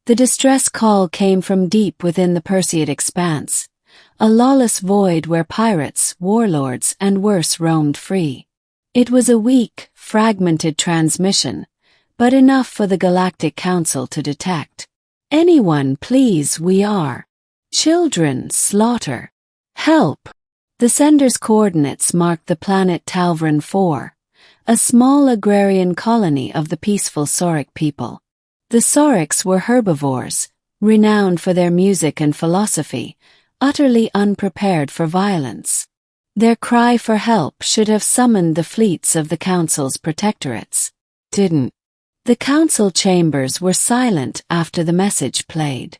The distress call came from deep within the Perseid expanse, a lawless void where pirates, warlords, and worse roamed free. It was a weak, fragmented transmission, but enough for the Galactic Council to detect. Anyone, please, we are. Children, slaughter. Help. The sender's coordinates marked the planet Talvran 4, a small agrarian colony of the peaceful Sauric people. The Saurics were herbivores, renowned for their music and philosophy, utterly unprepared for violence. Their cry for help should have summoned the fleets of the Council's protectorates. Didn't. The Council chambers were silent after the message played.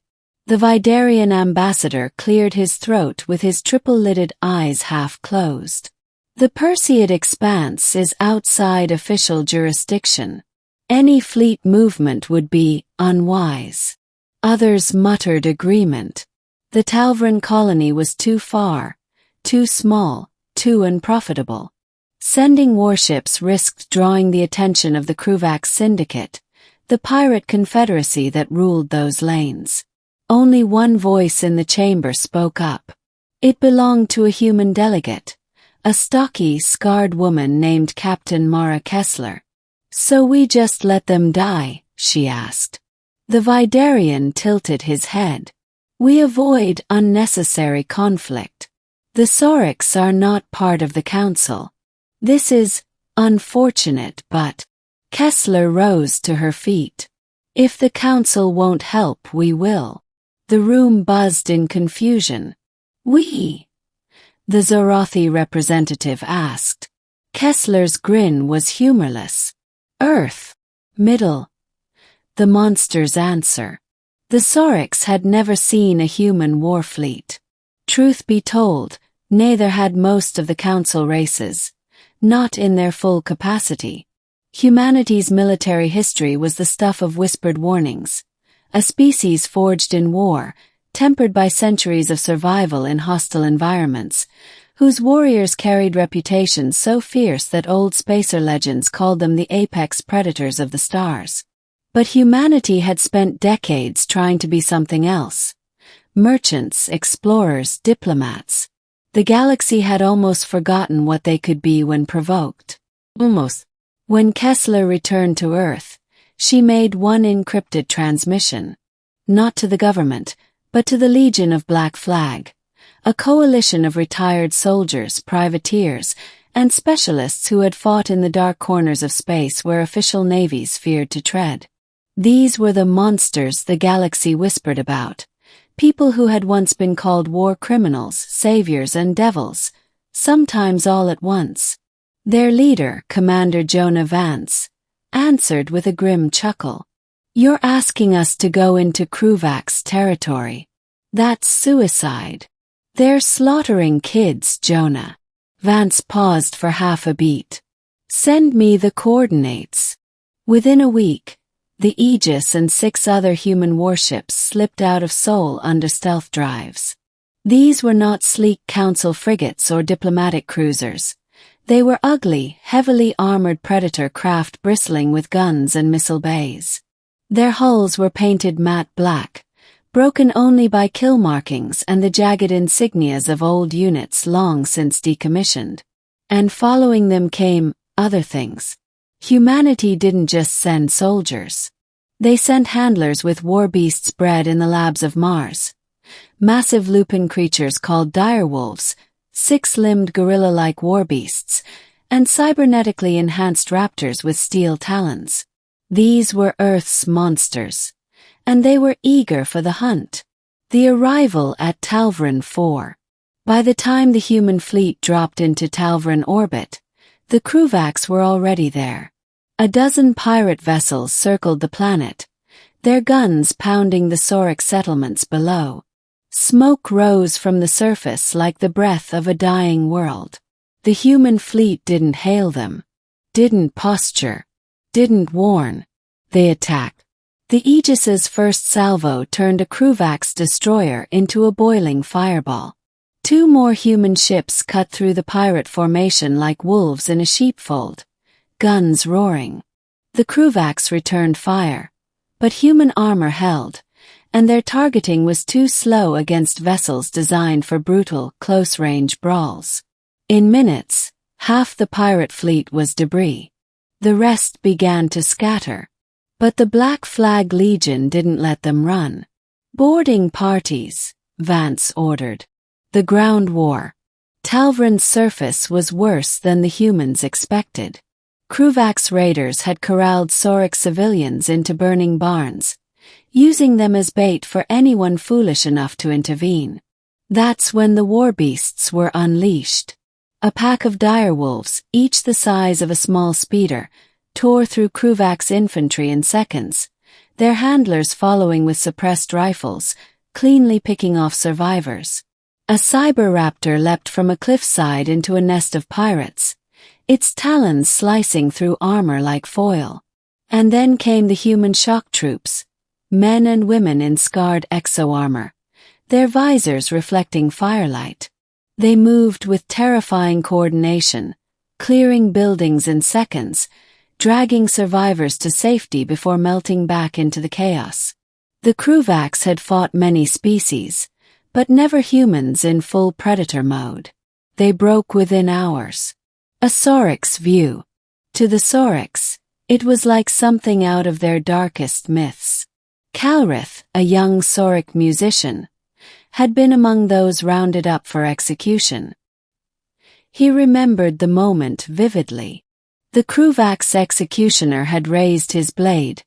The Vidarian ambassador cleared his throat with his triple-lidded eyes half closed. The Perseid expanse is outside official jurisdiction. Any fleet movement would be unwise. Others muttered agreement. The Talvran colony was too far, too small, too unprofitable. Sending warships risked drawing the attention of the Kruvax Syndicate, the pirate confederacy that ruled those lanes. Only one voice in the chamber spoke up. It belonged to a human delegate, a stocky, scarred woman named Captain Mara Kessler. So we just let them die, she asked. The Vidarian tilted his head. We avoid unnecessary conflict. The Saurics are not part of the Council. This is unfortunate, but... Kessler rose to her feet. If the Council won't help, we will. The room buzzed in confusion. We? The Zorothi representative asked. Kessler's grin was humorless. Earth. Middle. The monster's answer. The Saurics had never seen a human war fleet. Truth be told, neither had most of the Council races. Not in their full capacity. Humanity's military history was the stuff of whispered warnings. A species forged in war, tempered by centuries of survival in hostile environments, whose warriors carried reputations so fierce that old spacer legends called them the apex predators of the stars. But humanity had spent decades trying to be something else. Merchants, explorers, diplomats. The galaxy had almost forgotten what they could be when provoked. Almost. When Kessler returned to Earth, she made one encrypted transmission. Not to the government, but to the Legion of Black Flag. A coalition of retired soldiers, privateers, and specialists who had fought in the dark corners of space where official navies feared to tread. These were the monsters the galaxy whispered about. People who had once been called war criminals, saviors, and devils, sometimes all at once. Their leader, Commander Jonah Vance, answered with a grim chuckle. You're asking us to go into Kruvax territory. That's suicide. They're slaughtering kids, Jonah. Vance paused for half a beat. Send me the coordinates. Within a week, the Aegis and 6 other human warships slipped out of Sol under stealth drives. These were not sleek council frigates or diplomatic cruisers. They were ugly, heavily armored predator craft bristling with guns and missile bays. Their hulls were painted matte black, broken only by kill markings and the jagged insignias of old units long since decommissioned. And following them came other things. Humanity didn't just send soldiers. They sent handlers with war beasts bred in the labs of Mars. Massive lupin creatures called direwolves, 6-limbed gorilla-like war beasts, and cybernetically enhanced raptors with steel talons. These were Earth's monsters, and they were eager for the hunt. The arrival at Talvran 4. By the time the human fleet dropped into Talvran orbit, the Kruvax were already there. A dozen pirate vessels circled the planet, their guns pounding the Sauric settlements below. Smoke rose from the surface like the breath of a dying world. The human fleet didn't hail them, didn't posture, didn't warn. They attacked. The Aegis's first salvo turned a Kruvax destroyer into a boiling fireball. 2 more human ships cut through the pirate formation like wolves in a sheepfold, guns roaring. The Kruvax returned fire, but human armor held, and their targeting was too slow against vessels designed for brutal, close-range brawls. In minutes, half the pirate fleet was debris. The rest began to scatter. But the Black Flag Legion didn't let them run. "Boarding parties," Vance ordered. The ground war. Talvran's surface was worse than the humans expected. Kruvak's raiders had corralled Sauric civilians into burning barns, using them as bait for anyone foolish enough to intervene. That's when the war beasts were unleashed. A pack of direwolves, each the size of a small speeder, tore through Kruvak's infantry in seconds, their handlers following with suppressed rifles, cleanly picking off survivors. A cyber raptor leapt from a cliffside into a nest of pirates, its talons slicing through armor like foil. And then came the human shock troops, men and women in scarred exo-armor, their visors reflecting firelight. They moved with terrifying coordination, clearing buildings in seconds, dragging survivors to safety before melting back into the chaos. The Kruvaks had fought many species, but never humans in full predator mode. They broke within hours. A Sauric's view. To the Saurics, it was like something out of their darkest myths. Calrith, a young Sauric musician, had been among those rounded up for execution. He remembered the moment vividly. The Kruvak's executioner had raised his blade,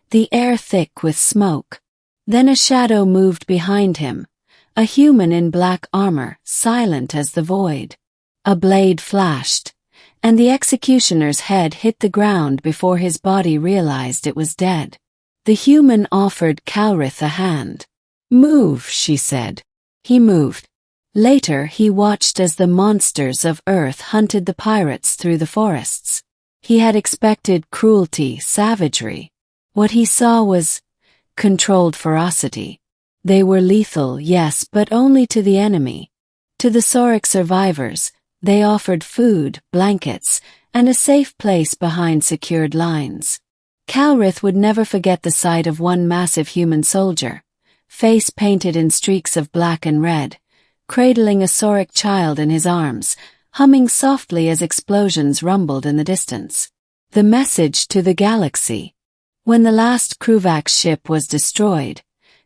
the air thick with smoke. Then a shadow moved behind him, a human in black armor, silent as the void. A blade flashed, and the executioner's head hit the ground before his body realized it was dead. The human offered Calrith a hand. "Move," she said. He moved. Later he watched as the monsters of Earth hunted the pirates through the forests. He had expected cruelty, savagery. What he saw was controlled ferocity. They were lethal, yes, but only to the enemy. To the Sauric survivors, they offered food, blankets, and a safe place behind secured lines. Calrith would never forget the sight of one massive human soldier, face painted in streaks of black and red, cradling a Sauric child in his arms, humming softly as explosions rumbled in the distance. The message to the galaxy. When the last Kruvak ship was destroyed,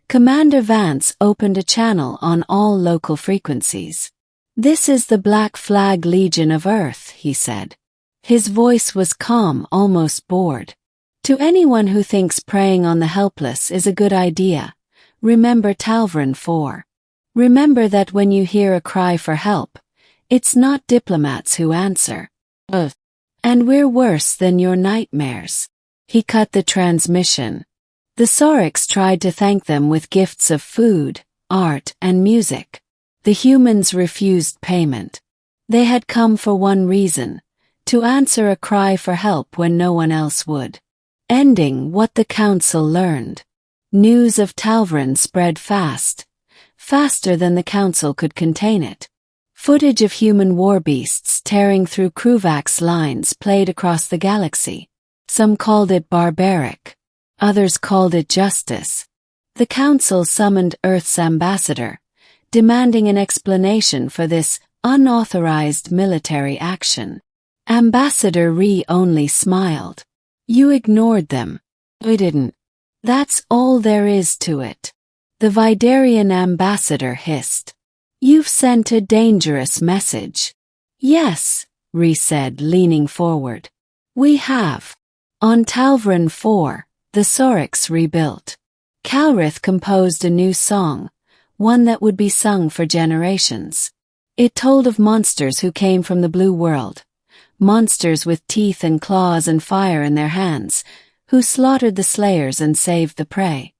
Commander Vance opened a channel on all local frequencies. "This is the Black Flag Legion of Earth," he said. His voice was calm, almost bored. "To anyone who thinks preying on the helpless is a good idea, remember Talvran 4. Remember that when you hear a cry for help, it's not diplomats who answer. And we're worse than your nightmares." He cut the transmission. The Saurics tried to thank them with gifts of food, art, and music. The humans refused payment. They had come for one reason, to answer a cry for help when no one else would. Ending what the Council learned. News of Talvran spread fast, faster than the Council could contain it. Footage of human war beasts tearing through Kruvak's lines played across the galaxy. Some called it barbaric. Others called it justice. The Council summoned Earth's ambassador, demanding an explanation for this unauthorized military action. Ambassador Ree only smiled. "You ignored them." "I didn't. That's all there is to it." The Vidarian ambassador hissed. "You've sent a dangerous message." "Yes," Ree said, leaning forward. "We have." On Talvran 4, the Saurics rebuilt. Calrith composed a new song, one that would be sung for generations. It told of monsters who came from the blue world, monsters with teeth and claws and fire in their hands, who slaughtered the slayers and saved the prey.